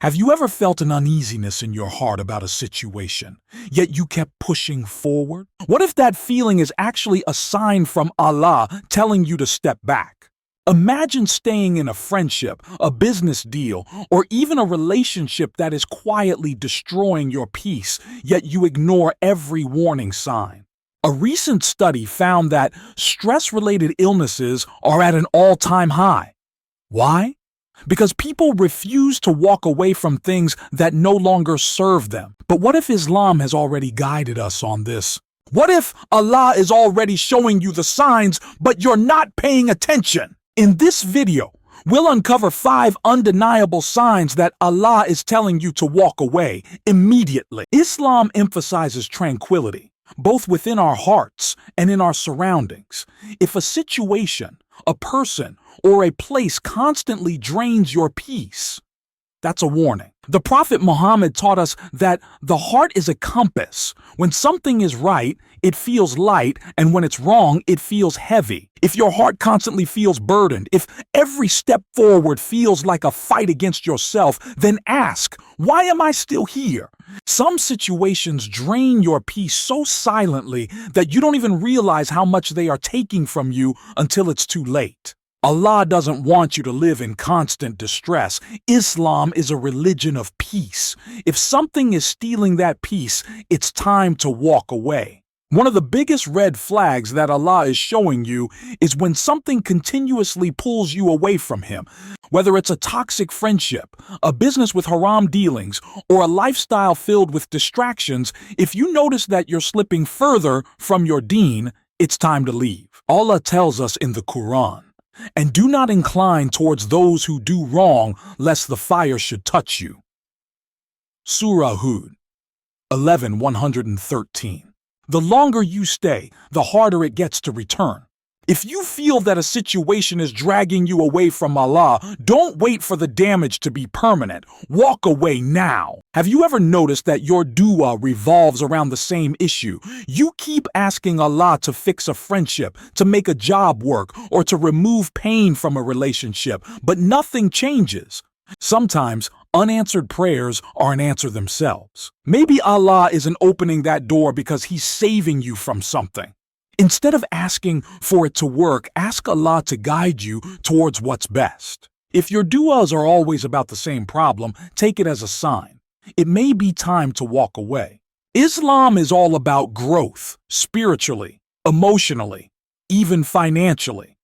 Have you ever felt an uneasiness in your heart about a situation, yet you kept pushing forward? What if that feeling is actually a sign from Allah telling you to step back? Imagine staying in a friendship, a business deal, or even a relationship that is quietly destroying your peace, yet you ignore every warning sign. A recent study found that stress-related illnesses are at an all-time high. Why? Because people refuse to walk away from things that no longer serve them. But what if Islam has already guided us on this? What if Allah is already showing you the signs, but you're not paying attention? In this video, we'll uncover 5 undeniable signs that Allah is telling you to walk away immediately. Islam emphasizes tranquility, both within our hearts and in our surroundings. If a situation, a person, or a place constantly drains your peace, that's a warning. The Prophet Muhammad taught us that the heart is a compass. When something is right, it feels light, and when it's wrong, it feels heavy. If your heart constantly feels burdened, if every step forward feels like a fight against yourself, then ask, why am I still here? Some situations drain your peace so silently that you don't even realize how much they are taking from you until it's too late. Allah doesn't want you to live in constant distress. Islam is a religion of peace. If something is stealing that peace, it's time to walk away. One of the biggest red flags that Allah is showing you is when something continuously pulls you away from Him. Whether it's a toxic friendship, a business with haram dealings, or a lifestyle filled with distractions, if you notice that you're slipping further from your deen, it's time to leave. Allah tells us in the Quran, "And do not incline towards those who do wrong, lest the fire should touch you." Surah Hud 11:113. The longer you stay, the harder it gets to return. If you feel that a situation is dragging you away from Allah, don't wait for the damage to be permanent. Walk away now. Have you ever noticed that your dua revolves around the same issue? You keep asking Allah to fix a friendship, to make a job work, or to remove pain from a relationship, but nothing changes. Sometimes unanswered prayers are an answer themselves. Maybe Allah isn't opening that door because He's saving you from something. Instead of asking for it to work, ask Allah to guide you towards what's best. If your duas are always about the same problem, take it as a sign. It may be time to walk away. Islam is all about growth, spiritually, emotionally, even financially.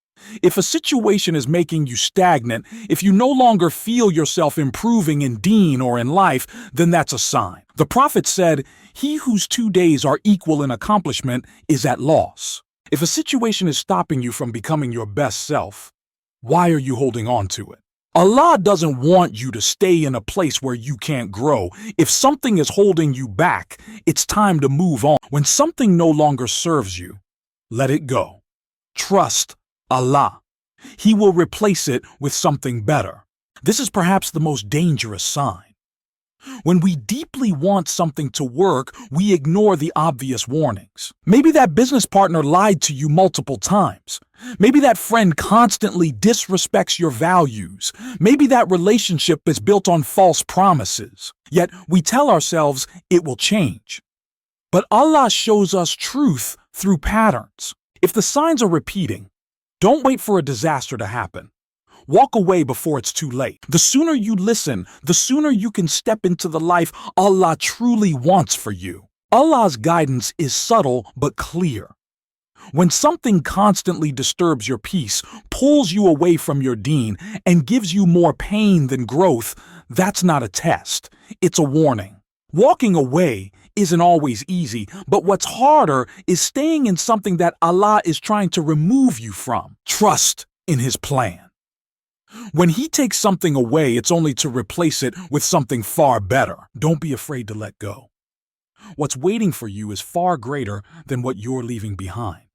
If a situation is making you stagnant, if you no longer feel yourself improving in deen or in life, then that's a sign. The Prophet said, "He whose 2 days are equal in accomplishment is at loss." If a situation is stopping you from becoming your best self, why are you holding on to it? Allah doesn't want you to stay in a place where you can't grow. If something is holding you back, it's time to move on. When something no longer serves you, let it go. Trust Allah. He will replace it with something better. This is perhaps the most dangerous sign. When we deeply want something to work, we ignore the obvious warnings. Maybe that business partner lied to you multiple times. Maybe that friend constantly disrespects your values. Maybe that relationship is built on false promises. Yet we tell ourselves it will change. But Allah shows us truth through patterns. If the signs are repeating, don't wait for a disaster to happen. Walk away before it's too late. The sooner you listen, the sooner you can step into the life Allah truly wants for you. Allah's guidance is subtle but clear. When something constantly disturbs your peace, pulls you away from your deen, and gives you more pain than growth, that's not a test. It's a warning. Walking away isn't always easy, but what's harder is staying in something that Allah is trying to remove you from. Trust in His plan. When He takes something away, it's only to replace it with something far better. Don't be afraid to let go. What's waiting for you is far greater than what you're leaving behind.